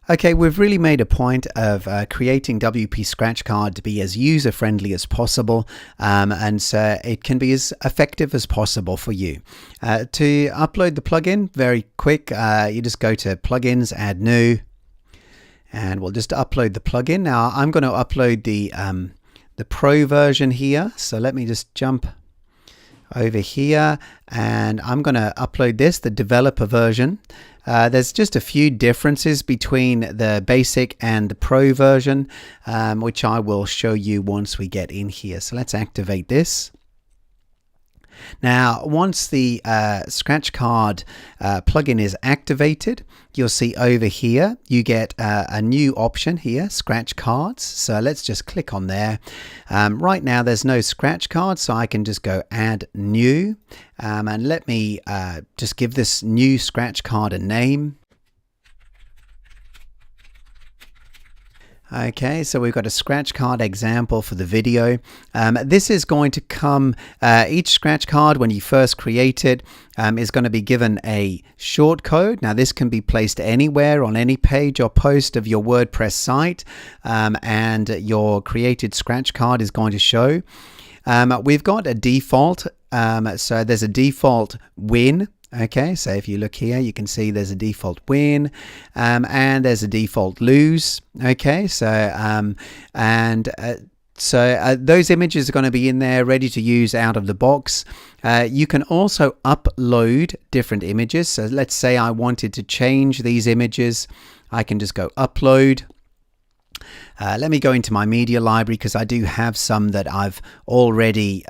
Okay, we've really made a point of creating WP Scratch Card to be as user-friendly as possible, and so it can be as effective as possible for you. To upload the plugin, very quick, you just go to Plugins, Add New, and we'll just upload the plugin. Now, I'm going to upload the Pro version here, so let me just jump over here, and I'm going to upload this, the developer version. There's just a few differences between the basic and the pro version, which I will show you once we get in here. So let's activate this. Now, once the Scratch Card plugin is activated, you'll see over here you get a new option here, Scratch Cards. So let's just click on there. Right now there's no Scratch Card, so I can just go Add New, and let me just give this new Scratch Card a name. Okay, so we've got a scratch card example for the video. This is going to come, each scratch card when you first create it is going to be given a short code. Now this can be placed anywhere on any page or post of your WordPress site, and your created scratch card is going to show. We've got a default, so there's a default win. Okay, so if you look here, you can see there's a default win, and there's a default lose. Okay, so those images are going to be in there ready to use out of the box. You can also upload different images. So let's say I wanted to change these images. I can just go upload. Let me go into my media library because I do have some that I've already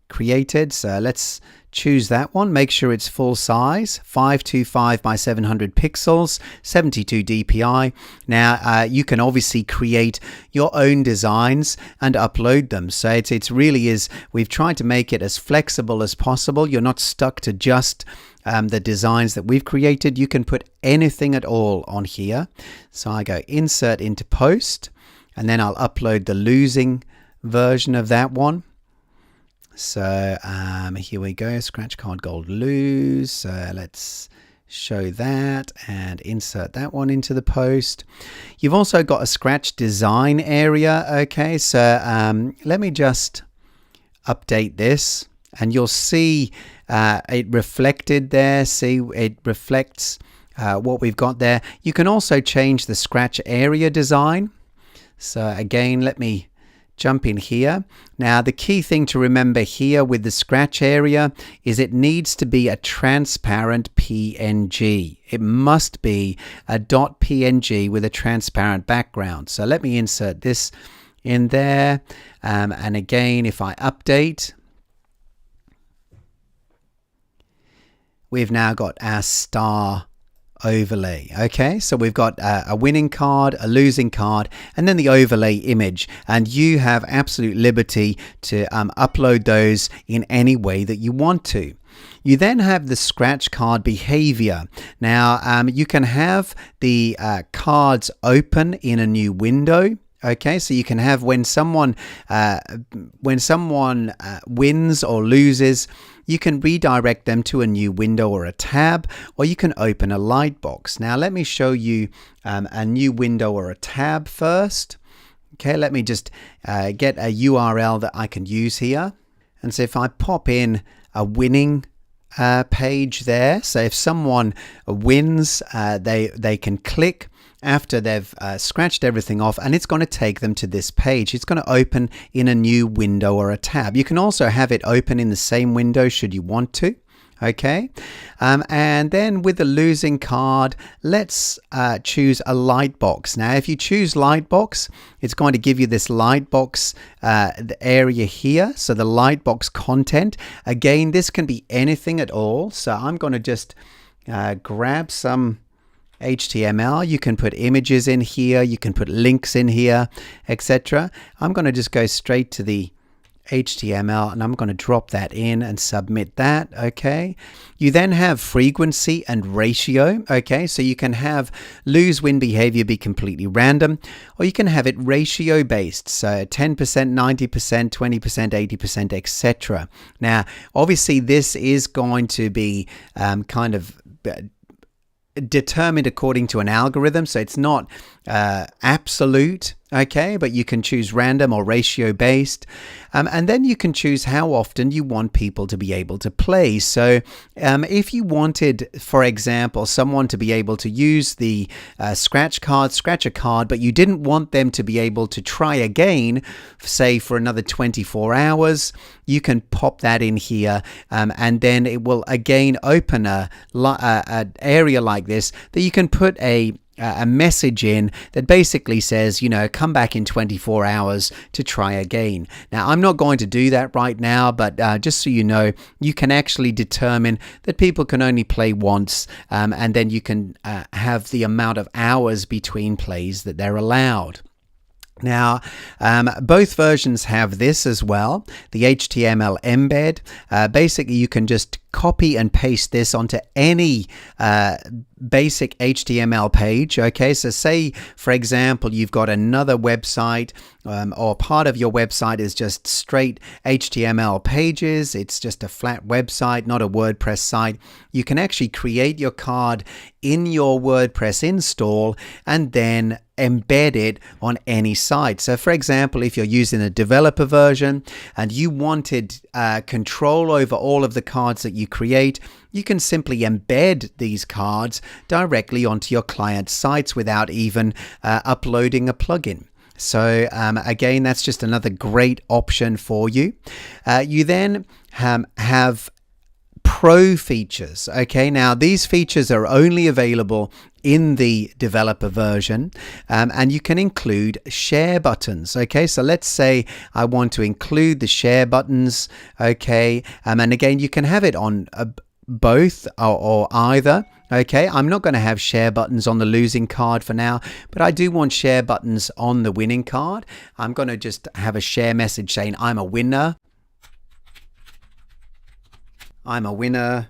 created. So let's choose that one. Make sure it's full size, 525 by 700 pixels, 72 dpi. Now you can obviously create your own designs and upload them. So it's really is, we've tried to make it as flexible as possible. You're not stuck to just the designs that we've created. You can put anything at all on here. So I go insert into post, and then I'll upload the losing version of that one. So here we go, Scratch Card Gold Lose. So let's show that and insert that one into the post. You've also got a Scratch Design area. Okay, so let me just update this, and you'll see it reflected there. See, it reflects what we've got there. You can also change the Scratch area design. So again, let me jump in here. Now the key thing to remember here with the scratch area is it needs to be a transparent PNG. It must be a .png with a transparent background. So let me insert this in there, and again, if I update, we've now got our star overlay. Okay, so we've got a winning card, a losing card, and then the overlay image, and you have absolute liberty to upload those in any way that you want to. You then have the scratch card behavior. Now you can have the cards open in a new window. Okay, so you can have when someone wins or loses, you can redirect them to a new window or a tab, or you can open a light box. Now let me show you a new window or a tab first. Okay, let me just get a URL that I can use here. And so if I pop in a winning page there, so if someone wins, they can click after they've scratched everything off, and it's going to take them to this page. It's going to open in a new window or a tab. You can also have it open in the same window should you want to. Okay, and then with the losing card, let's choose a light box. Now if you choose light box, it's going to give you this light box area here, so the light box content. Again, this can be anything at all, so I'm going to just grab some HTML. You can put images in here, you can put links in here, etc. I'm going to just go straight to the HTML, and I'm going to drop that in and submit that. Okay, you then have frequency and ratio. Okay, so you can have lose win behavior be completely random, or you can have it ratio based, so 10%, 90%, 20%, 80%, etc. Now obviously this is going to be kind of determined according to an algorithm, so it's not absolute, okay, but you can choose random or ratio based, and then you can choose how often you want people to be able to play. So if you wanted, for example, someone to be able to use the scratch a card, but you didn't want them to be able to try again, say for another 24 hours, you can pop that in here, and then it will again open a area like this that you can put a message in that basically says, come back in 24 hours to try again. Now, I'm not going to do that right now, but just so you know, you can actually determine that people can only play once, and then you can have the amount of hours between plays that they're allowed. Now, both versions have this as well, the HTML embed. Basically, you can just copy and paste this onto any basic HTML page. Okay, so say, for example, you've got another website, or part of your website is just straight HTML pages. It's just a flat website, not a WordPress site. You can actually create your card in your WordPress install and then embed it on any site. So for example, if you're using a developer version and you wanted control over all of the cards that you create, you can simply embed these cards directly onto your client sites without even uploading a plugin. So again, that's just another great option for you. You then have Pro features. Okay, now these features are only available in the developer version, and you can include share buttons. Okay, so let's say I want to include the share buttons. Okay, and again, you can have it on both or either. Okay, I'm not going to have share buttons on the losing card for now, but I do want share buttons on the winning card. I'm going to just have a share message saying I'm a winner. I'm a winner.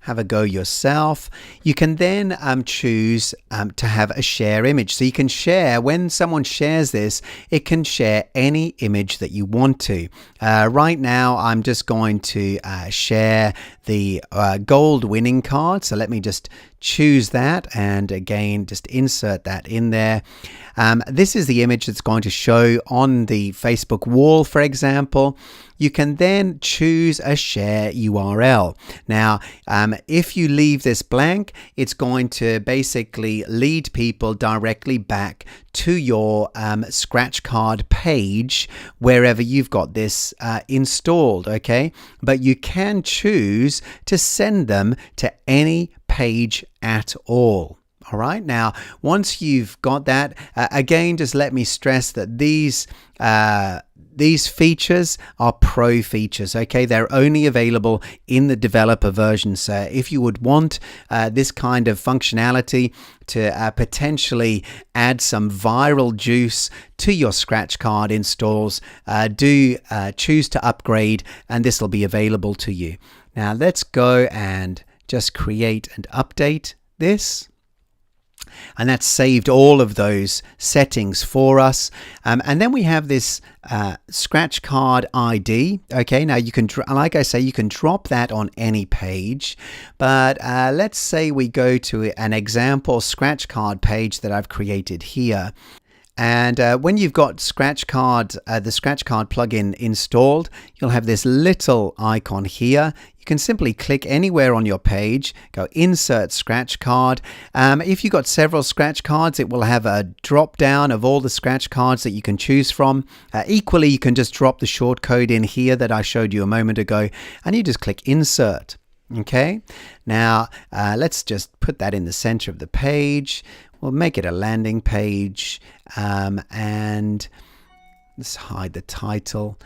Have a go yourself. You can then choose to have a share image. So you can share, when someone shares this, it can share any image that you want to. Right now, I'm just going to share the gold winning card. So let me just choose that and again, just insert that in there. This is the image that's going to show on the Facebook wall, for example. You can then choose a share URL. Now, if you leave this blank, it's going to basically lead people directly back to your scratch card page wherever you've got this installed, okay? But you can choose to send them to any page at all. All right, now once you've got that, again, just let me stress that these features are pro features. Okay, they're only available in the developer version. So if you would want this kind of functionality to potentially add some viral juice to your scratch card installs, do choose to upgrade, and this will be available to you. Now let's go and just create and update this. And that's saved all of those settings for us. And then we have this scratch card ID. Okay, now you can, like I say, you can drop that on any page. But let's say we go to an example scratch card page that I've created here. And when you've got the scratch card plugin installed, you'll have this little icon here. You can simply click anywhere on your page, go insert scratch card. If you've got several scratch cards, it will have a drop down of all the scratch cards that you can choose from. Equally, you can just drop the short code in here that I showed you a moment ago, and you just click insert. Okay, now let's just put that in the center of the page. We'll make it a landing page, and let's hide the title.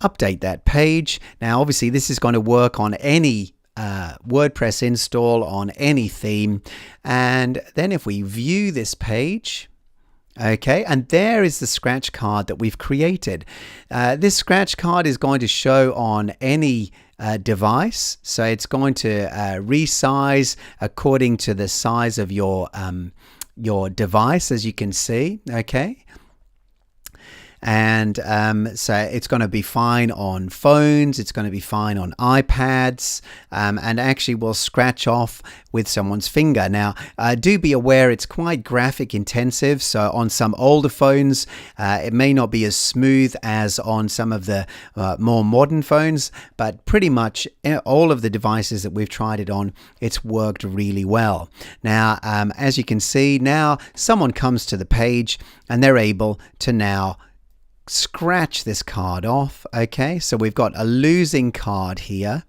Update that page. Now, obviously, this is going to work on any WordPress install on any theme. And then if we view this page, okay, and there is the scratch card that we've created. This scratch card is going to show on any device. So it's going to resize according to the size of your device, as you can see. Okay. And so it's going to be fine on phones, it's going to be fine on iPads, and actually will scratch off with someone's finger. Now, do be aware it's quite graphic intensive, so on some older phones, it may not be as smooth as on some of the more modern phones, but pretty much all of the devices that we've tried it on, it's worked really well. Now, as you can see, now someone comes to the page and they're able to now scratch this card off. Okay, so we've got a losing card here.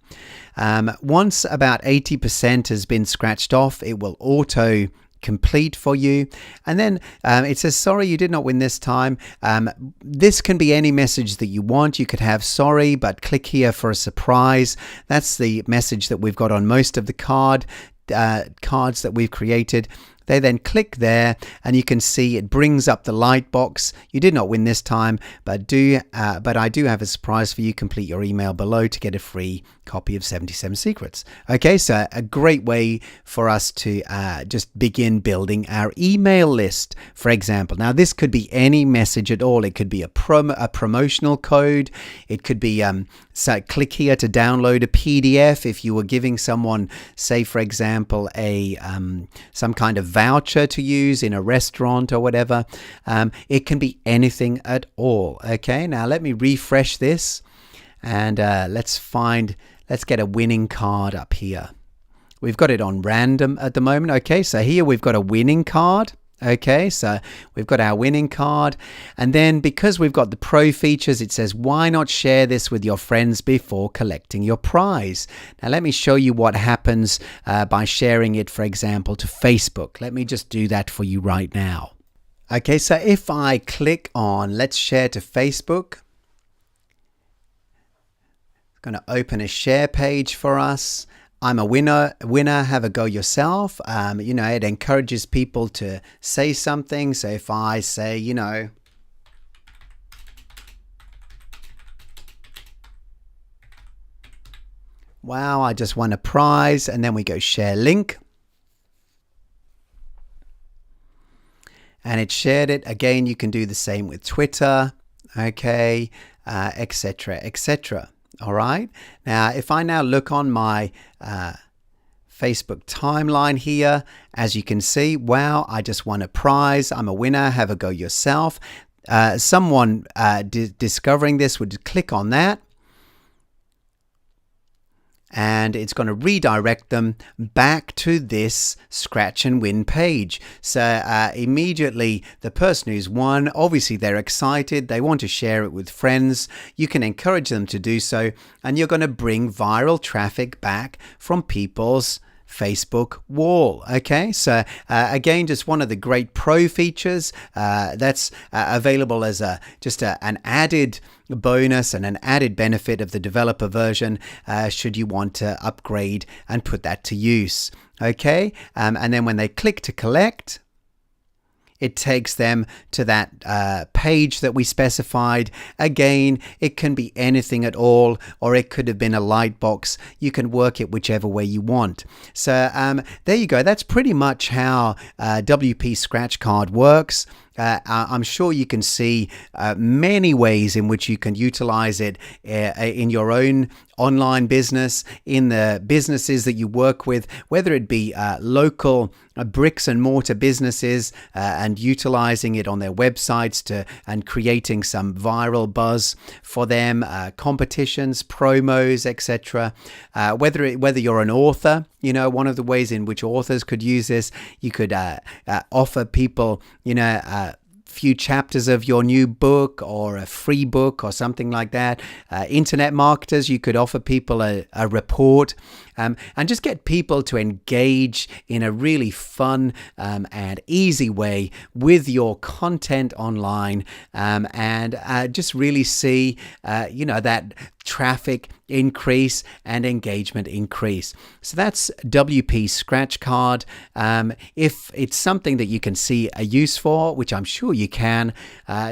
Once about 80% has been scratched off, it will auto complete for you, and then it says sorry, you did not win this time. This can be any message that you want. You could have sorry, but click here for a surprise. That's the message that we've got on most of the cards that we've created. They then click there and you can see it brings up the light box. You did not win this time, but I do have a surprise for you. Complete your email below to get a free copy of 77 Secrets. Okay, so a great way for us to just begin building our email list, for example. Now, this could be any message at all. It could be a promotional code. It could be, so click here to download a PDF if you were giving someone, say, for example, some kind of voucher to use in a restaurant or whatever. It can be anything at all. Okay, now let me refresh this and let's get a winning card up here. We've got it on random at the moment. Okay, so here we've got a winning card. Okay, so we've got our winning card, and then because we've got the pro features, it says why not share this with your friends before collecting your prize. Now let me show you what happens by sharing it, for example, to Facebook. Let me just do that for you right now. Okay, so if I click on let's share to Facebook, it's going to open a share page for us. I'm a winner, have a go yourself. It encourages people to say something. So if I say, wow, I just won a prize, and then we go share link. And it shared it. Again, you can do the same with Twitter, okay, etc., etc. All right. Now, if I now look on my Facebook timeline here, as you can see, wow, I just won a prize. I'm a winner. Have a go yourself. Someone discovering this would click on that, and it's going to redirect them back to this scratch and win page. So immediately the person who's won, obviously they're excited, they want to share it with friends. You can encourage them to do so, and you're going to bring viral traffic back from people's Facebook wall. Okay, so again, just one of the great pro features that's available as an added bonus and an added benefit of the developer version should you want to upgrade and put that to use. Okay, and then when they click to collect, it takes them to that page that we specified. Again, it can be anything at all, or it could have been a light box. You can work it whichever way you want. So there you go. That's pretty much how WP Scratch Card works. I'm sure you can see many ways in which you can utilize it in your own online business, in the businesses that you work with, whether it be local bricks and mortar businesses and utilizing it on their websites and creating some viral buzz for them, competitions, promos, etc. Whether you're an author, one of the ways in which authors could use this, you could offer people, few chapters of your new book or a free book or something like that. Internet marketers, you could offer people a report and just get people to engage in a really fun and easy way with your content online and just really see, that traffic increase and engagement increase. So that's WP Scratch Card. If it's something that you can see a use for, which I'm sure you can,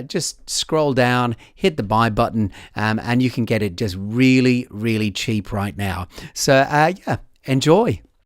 just scroll down, hit the buy button, and you can get it just really, really cheap right now. So yeah, enjoy.